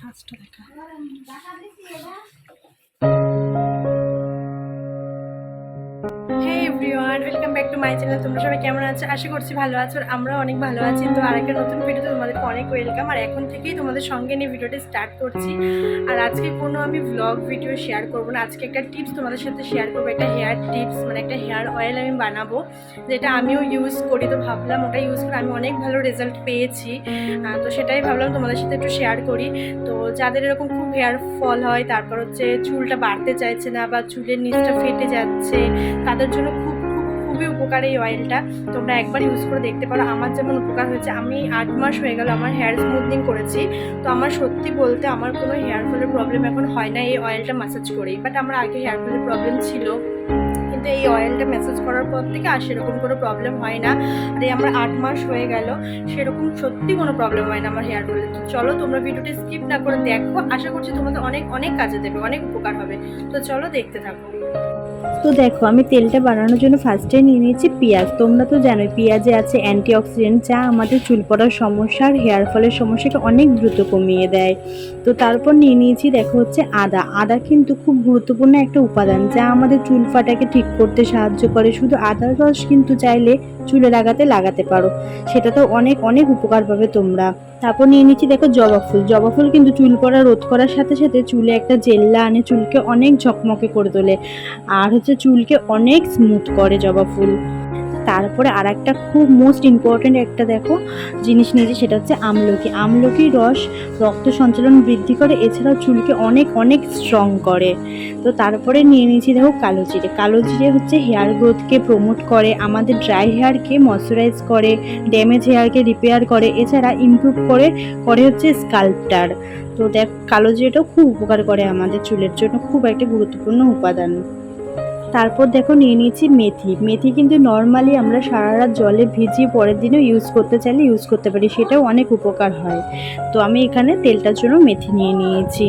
আঁচটা দেখা। Everyone, welcome back to my channel. তোমরা সবাই কেমন আছো? আশা করছি ভালো আছো, আর আমরাও অনেক ভালো আছি। তো আরেকটা নতুন ভিডিওতে তোমাদেরকে অনেক ওয়েলকাম। আর এখন থেকেই তোমাদের সঙ্গে নিয়ে ভিডিওটা স্টার্ট করছি। আর আজকে কোনো আমি ব্লগ ভিডিও শেয়ার করবো না, আজকে একটা টিপস তোমাদের সাথে শেয়ার করবো। একটা হেয়ার টিপস, মানে একটা হেয়ার অয়েল আমি বানাবো, যেটা আমিও ইউজ করি। তো ভাবলাম ওটা ইউজ করে আমি অনেক ভালো রেজাল্ট পেয়েছি। তো সেটাই ভাবলাম তোমাদের সাথে একটু শেয়ার করি। তো যাদের এরকম খুব হেয়ার ফল হয়, তারপর হচ্ছে চুলটা বাড়তে চাইছে না, বা চুলের নিচটা ফেটে যাচ্ছে, তাদের জন্য খুবই উপকার এই অয়েলটা। তোমরা একবার ইউজ করে দেখতে পারো। আমার যেমন উপকার হয়েছে, আমি 8 মাস হয়ে গেল আমার হেয়ার স্মুথনিং করেছি। তো আমার সত্যি বলতে আমার কোনো হেয়ার ফলের প্রবলেম এখন হয় না এই অয়েলটা ম্যাসাজ করেই। বাট আমার আগে হেয়ার ফলের প্রবলেম ছিল, কিন্তু এই অয়েলটা ম্যাসাজ করার পর থেকে আর সেরকম কোনো প্রবলেম হয় না। আর এই আমার 8 মাস হয়ে গেল, সেরকম সত্যি কোনো প্রবলেম হয় না আমার হেয়ার ফলে। তো চলো তোমরা ভিডিওটি স্কিপ না করে দেখো, আশা করছি তোমাদের অনেক অনেক কাজে দেবে, অনেক উপকার হবে। তো চলো দেখতে থাকো। তো দেখো, আমি তেলটা বানানোর জন্য ফার্স্টে নিয়ে নিয়েছি পেঁয়াজ। তোমরা তো জানোই পেঁয়াজে আছে অ্যান্টিঅক্সিডেন্ট, যা আমাদের চুল পড়ার সমস্যা আর হেয়ার ফলের সমস্যাকে অনেক দ্রুত কমিয়ে দেয়। তো তারপর নিয়ে নিয়েছি দেখো হচ্ছে আদা। আদা কিন্তু খুব গুরুত্বপূর্ণ একটা উপাদান, যা আমাদের চুল ফাটাকে ঠিক করতে সাহায্য করে। শুধু আদার রস কিন্তু চাইলে চুলে লাগাতে পারো, সেটা তো অনেক অনেক উপকার পাবে তোমরা। তারপর নিয়ে নিচ্ছি দেখো জবা ফুল। জবা ফুল কিন্তু চুল পড়া রোধ করার সাথে সাথে চুলে একটা জেল্লা আনে, চুলকে অনেক ঝকমকে করে তোলে, আর হচ্ছে চুলকে অনেক স্মুথ করে জবা ফুল। তারপরে আর একটা খুব মোস্ট ইম্পর্টেন্ট একটা দেখো জিনিস নিয়েছি, সেটা হচ্ছে আমলকি। আমলকির রস রক্ত সঞ্চালন বৃদ্ধি করে, এছাড়াও চুলকে অনেক অনেক স্ট্রং করে। তো তারপরে নিয়ে নিয়েছি দেখো কালো জিরে। কালো জিরে হচ্ছে হেয়ার গ্রোথকে প্রমোট করে, আমাদের ড্রাই হেয়ারকে ময়শ্চারাইজ করে, ড্যামেজ হেয়ারকে রিপেয়ার করে, এছাড়া ইমপ্রুভ করে হচ্ছে স্কাল্পটার। তো দেখ, কালো জিরেটাও খুব উপকার করে আমাদের চুলের জন্য, খুব একটা গুরুত্বপূর্ণ উপাদান। তারপর দেখো নিয়ে নিয়েছি মেথি। মেথি কিন্তু নর্মালি আমরা সারা রাত জলে ভিজিয়ে পরের দিনও ইউজ করতে চাইলে ইউজ করতে পারি, সেটাও অনেক উপকার হয়। তো আমি এখানে তেলটার জন্য মেথি নিয়ে নিয়েছি।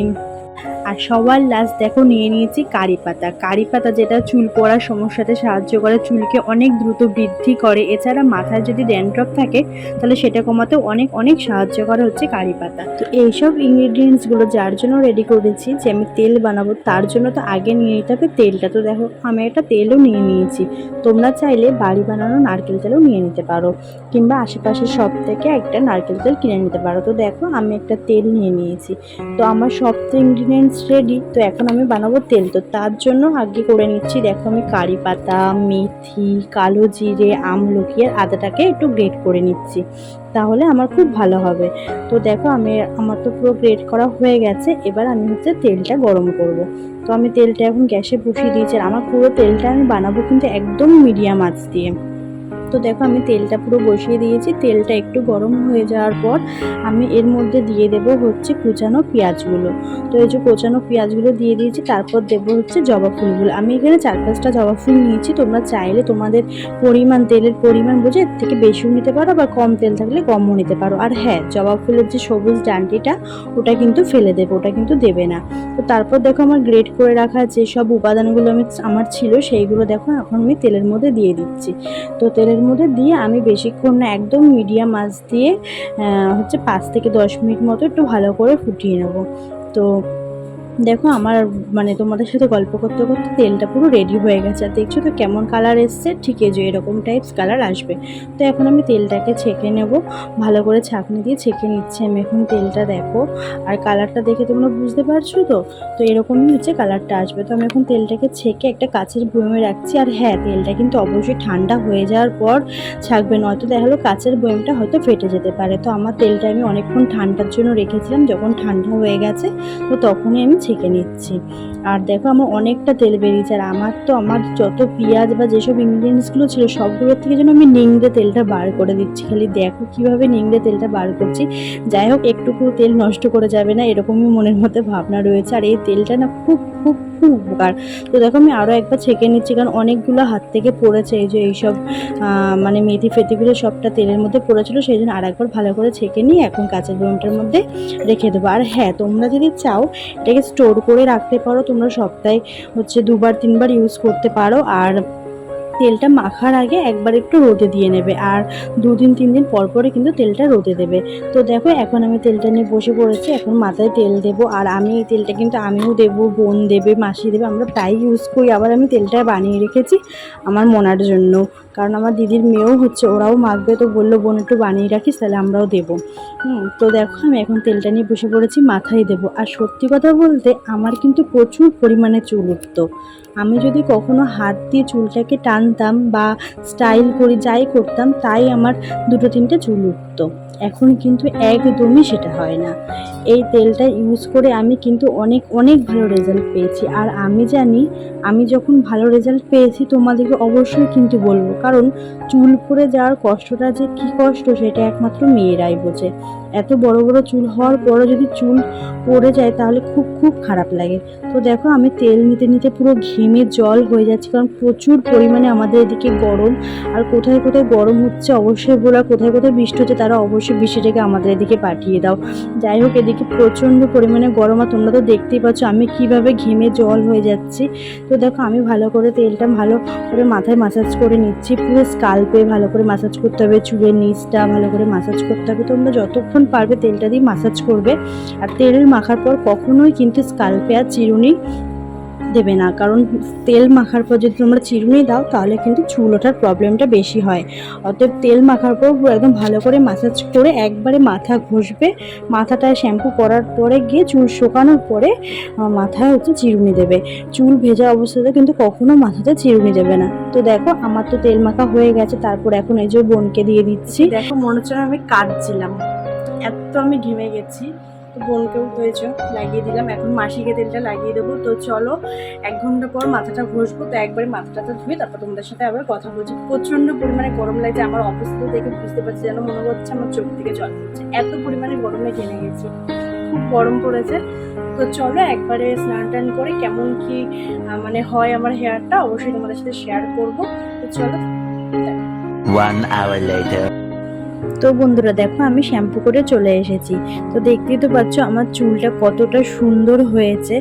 আর সবার লাস্ট দেখো নিয়ে নিয়েছি কারি পাতা। কারি পাতা যেটা চুল পড়ার সমস্যাতে সাহায্য করে, চুলকে অনেক দ্রুত বৃদ্ধি করে। এছাড়া মাথায় যদি ড্যান্ড্রফ থাকে তাহলে সেটা কমাতেও অনেক অনেক সাহায্য করে হচ্ছে কারি পাতা। তো এইসব ইনগ্রিডিয়েন্টসগুলো যার জন্য রেডি করেছি যে আমি তেল বানাবো, তার জন্য তো আগে নিয়ে নিতে হবে তেলটা। তো দেখো আমি একটা তেলও নিয়ে নিয়েছি। তোমরা চাইলে বাড়ি বানানো নারকেল তেলও নিয়ে নিতে পারো, কিংবা আশেপাশের সব থেকে একটা নারকেল তেল কিনে নিতে পারো। তো দেখো আমি একটা তেল নিয়ে নিয়েছি। তো আমার সব তো ইনগ্রিডিয়েন্টস রেডি। তো এখন আমি বানাবো তেল। তো তার জন্য আগে করে নিচ্ছি দেখো আমি কারি পাতা, মেথি, কালো জিরে, আমলকি আর আদাটাকে একটু গ্রেট করে নিচ্ছি, তাহলে আমার খুব ভালো হবে। তো দেখো আমার তো পুরো গ্রেট করা হয়ে গেছে। এবার আমি হচ্ছে তেলটা গরম করব। তো আমি তেলটা এখন গ্যাসে বসিয়ে দিয়েছি। আর আমার পুরো তেলটা আমি বানাবো কিন্তু একদম মিডিয়াম আঁচ দিয়ে। তো দেখো আমি তেলটা পুরো বসিয়ে দিয়েছি। তেলটা একটু গরম হয়ে যাওয়ার পর আমি এর মধ্যে দিয়ে দেব হচ্ছে কুচানো পেঁয়াজগুলো। তো এই যে কুচানো পেঁয়াজগুলো দিয়ে দিয়েছি। তারপর দেবো হচ্ছে জবা ফুলগুলো। আমি এখানে 4-5টা জবা ফুল নিয়েছি। তোমরা চাইলে তোমাদের তেলের পরিমাণ বুঝে এর থেকে বেশিও নিতে পারো, বা কম তেল থাকলে কমও নিতে পারো। আর হ্যাঁ, জবা ফুলের যে সবুজ ডান্ডিটা ওটা কিন্তু ফেলে দেবে, ওটা কিন্তু দেবে না। তো তারপর দেখো আমার গ্রেট করে রাখা যেসব উপাদানগুলো আমার ছিল, সেইগুলো দেখো এখন আমি তেলের মধ্যে দিয়ে দিচ্ছি। তো তেলের মধ্যে দিয়ে আমি বেশিক্ষণ না, একদম মিডিয়াম আঁচ দিয়ে হচ্ছে 5 থেকে 10 মিনিট মতো একটু ভালো করে ফুটিয়ে নেব। তো দেখো আমার মানে তোমাদের সাথে গল্প করতে করতে তেলটা পুরো রেডি হয়ে গেছে। আর দেখছো তো কেমন কালার এসছে, ঠিক এই যে এরকম টাইপস কালার আসবে। তো এখন আমি তেলটাকে ছেঁকে নেব, ভালো করে ছাঁকনি দিয়ে ছেঁকে নিচ্ছি আমি এখন তেলটা। দেখো আর কালারটা দেখে তোমরা বুঝতে পারছো তো। তো এরকমই হচ্ছে কালারটা আসবে। তো আমি এখন তেলটাকে ছেঁকে একটা কাচের বয়মে রাখছি। আর হ্যাঁ, তেলটা কিন্তু অবশ্যই ঠান্ডা হয়ে যাওয়ার পর ছাঁকবে, নয়তো দেখা গেলো কাচের বয়মটা হয়তো ফেটে যেতে পারে। তো আমার তেলটা আমি অনেকক্ষণ ঠান্ডার জন্য রেখেছিলাম, যখন ঠান্ডা হয়ে গেছে তো তখনই আমি ছেঁকে নিচ্ছি। আর দেখো আমার অনেকটা তেল বেরিয়েছে। আর আমার যত পেঁয়াজ বা যেসব ইনগ্রিডিয়েন্টসগুলো ছিল সবগুলোর থেকে যেন আমি নিংড়ে তেলটা বার করে দিচ্ছি। খালি দেখো কীভাবে নিংড়ে তেলটা বার করছি। যাই হোক, একটুকু তেল নষ্ট করে যাবে না, এরকমই মনের মধ্যে ভাবনা রয়েছে। আর এই তেলটা না খুব খুব খুব উপকার। তো দেখো আমি আরও একবার ছেঁকে নিচ্ছি, কারণ অনেকগুলো হাত থেকে পড়েছে। এই যে এইসব মানে মেথি ফেতিগুলো সবটা তেলের মধ্যে পড়েছিল, সেই জন্য আর একবার ভালো করে ছেঁকে নিয়ে এখন কাঁচের বয়মটার মধ্যে রেখে দেবো। আর হ্যাঁ, তোমরা যদি চাও এটাকে স্টোর করে রাখতে পারো, তোমরা সপ্তাহে হচ্ছে 2-3বার ইউজ করতে পারো। আর তেলটা মাখার আগে একবার একটু রোদে দিয়ে নেবে, আর 2-3 দিন পর পরে কিন্তু তেলটা রোদে দেবে। তো দেখো এখন আমি তেলটা নিয়ে বসে পড়েছি, এখন মাথায় তেল দেবো। আর আমি এই তেলটা কিন্তু আমিও দেবো, বোন দেবে, মাসি দেবে, আমরা প্রায় ইউজ করি। আবার আমি তেলটা বানিয়ে রেখেছি আমার মোনার জন্য, কারণ আমার দিদির মেয়েও হচ্ছে, ওরাও মাখবে, তো বললো বোন একটু বানিয়ে রাখিস, তাহলে আমরাও দেবো। তো দেখো আমি এখন তেলটা নিয়ে বসে পড়েছি, মাথায় দেবো। আর সত্যি কথা বলতে আমার কিন্তু প্রচুর পরিমাণে চুল উঠতো। আমি যদি কখনো হাত দিয়ে চুলটাকে টানতাম বা স্টাইল করি, যাই করতাম, তাই আমার 2-3টে চুল উঠতো। এখন কিন্তু একদমই সেটা হয় না। এই তেলটা ইউজ করে আমি কিন্তু অনেক অনেক ভালো রেজাল্ট পেয়েছি। আর আমি জানি আমি যখন ভালো রেজাল্ট পেয়েছি তোমাদেরকে অবশ্যই কিন্তু বলবো, কারণ চুল পড়ে যাওয়ার কষ্টটা যে কী কষ্ট সেটা একমাত্র মেয়েরাই বোঝে। এত বড় বড় চুল হওয়ার পরও যদি চুল পড়ে যায় তাহলে খুব খুব খারাপ লাগে। তো দেখো আমি তেল নিতে নিতে পুরো ঘেমে জল হয়ে যাচ্ছে, কারণ প্রচুর পরিমাণে আমাদের এদিকে গরম। আর কোথায় কোথায় গরম হচ্ছে অবশ্যই বলো, আর কোথায় কোথায় বৃষ্টি হচ্ছে তারা অবশ্যই বৃষ্টিটাকে আমাদের এদিকে পাঠিয়ে দাও। যাই হোক, এদিকে প্রচণ্ড পরিমাণে গরম, আর তোমরা তো দেখতেই পাচ্ছ আমি কিভাবে ঘেমে জল হয়ে যাচ্ছি। তো দেখো আমি ভালো করে তেলটা ভালো করে মাথায় মাসাজ করে নিচ্ছি, পুরো স্কাল্পে ভালো করে মাসাজ করতে হবে, চুলের নিচটা ভালো করে মাসাজ করতে হবে। তোমরা যতক্ষণ পারবে তেলটা দিয়ে মাসাজ করবে। আর তেল মাখার পর কখনোই কিন্তু স্কাল্পে আর চিরুনি দেবে না, কারণ তেল মাখার পর যদি তোমরা চিরুনি দাও তাহলে কিন্তু চুল ওঠার প্রবলেমটা বেশি হয়। অতএব তেল মাখার পর একদম ভালো করে মাসাজ করে একবারে মাথা ঘষবে, মাথাটায় শ্যাম্পু করার পরে গিয়ে চুল শুকানোর পরে মাথায় হচ্ছে চিরুনি দেবে। চুল ভেজা অবস্থাতে কিন্তু কখনো মাথাতে চিরুনি দেবে না। তো দেখো আমার তো তেল মাখা হয়ে গেছে, তারপর এখন এই যে বোনকে দিয়ে দিচ্ছি। দেখো মনে হচ্ছে আমি কাটছিলাম, এত আমি ঘেমে গেছি। তো বোনকেও হয়েছে লাগিয়ে দিলাম, এখন মাসিকে তেলটা লাগিয়ে দেবো। তো চলো 1 ঘন্টা পর মাথাটা ঘষবো, তো একবারে মাথাটা ধুয়ে তারপর তোমাদের সাথে আবার কথা বলছি। প্রচণ্ড পরিমাণে গরম লাগছে, আমার অবস্থা দেখে বুঝতে পারছি যেন মনে হচ্ছে আমার চোখ থেকে জল পড়ছে, এত পরিমাণে গরমে ঘেমে গেছি, খুব গরম পড়েছে। তো চলো একবারে স্নান টান করে কেমন কি মানে হয় আমার হেয়ারটা অবশ্যই তোমাদের সাথে শেয়ার করবো। তো চলো। 1 hour later. তো বন্ধুরা দেখো আমি শ্যাম্পু করে চলে এসেছি। তো দেখতেই তো পাচ্ছ আমার চুলটা কতটা সুন্দর হয়েছে,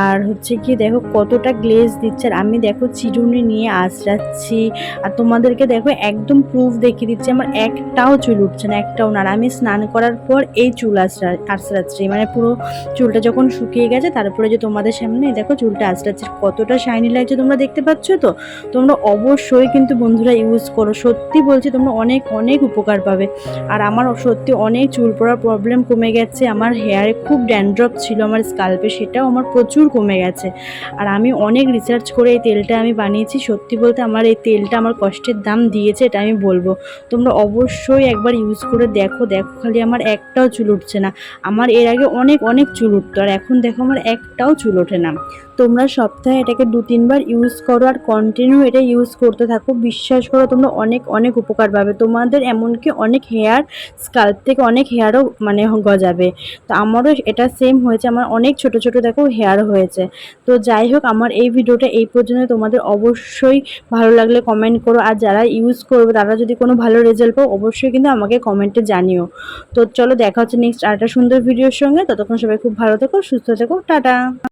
আর হচ্ছে কি দেখো কতটা গ্লেজ দিচ্ছে। আর আমি দেখো চিরুনি নিয়ে আঁচড়াচ্ছি, আর তোমাদেরকে দেখো একদম প্রুফ দেখিয়ে দিচ্ছি আমার একটাও চুল উঠছে না, একটাও না। আর আমি স্নান করার পর এই চুল আঁচড়াচ্ছি, মানে পুরো চুলটা যখন শুকিয়ে গেছে তারপরে যে তোমাদের সামনে দেখো চুলটা আঁচড়াচ্ছি, কতটা শাইনি লাগছে তোমরা দেখতে পাচ্ছ। তো তোমরা অবশ্যই কিন্তু বন্ধুরা ইউজ করো, সত্যি বলছি তোমরা অনেক অনেক উপকার পাবে। আর আমার সত্যি অনেক চুল পড়ার প্রবলেম কমে গেছে, আমার হেয়ারে খুব ড্যান্ড্রফ ছিল আমার স্কাল্পে, সেটাও আমার প্রচুর কমে গেছে। আর আমি অনেক রিসার্চ করে এই তেলটা আমি বানিয়েছি, সত্যি বলতে আমার এই তেলটা আমার কষ্টের দাম দিয়েছে, এটা আমি বলবো। তোমরা অবশ্যই একবার ইউজ করে দেখো, খালি আমার একটাও চুল উঠছে না। আমার এর আগে অনেক অনেক চুল উঠতো, আর এখন দেখো আমার একটাও চুল ওঠে না। তোমরা সপ্তাহে এটাকে 2-3 বার ইউজ করো, আর কন্টিনিউ এটা ইউজ করতে থাকো, বিশ্বাস করো তোমরা অনেক অনেক উপকার পাবে। তোমাদের এমনকি অনেক হেয়ার স্কাল্প থেকে অনেক হেয়ারও মানে গজাবে। তো আমারও এটা সেম হয়েছে, আমার অনেক ছোট ছোট দেখো হেয়ার হয়েছে। তো যাই হোক, আমার এই ভিডিওটা এই পর্যন্ত। তোমাদের অবশ্যই ভালো লাগলে কমেন্ট করো, আর যারা ইউজ করবে তারা যদি কোনো ভালো রেজাল্ট পাও অবশ্যই কিন্তু আমাকে কমেন্টে জানিও। তো চলো দেখা হচ্ছে নেক্সট আরেকটা সুন্দর ভিডিওর সঙ্গে। ততক্ষণ সবাই খুব ভালো থেকো, সুস্থ থেকো, টাটা।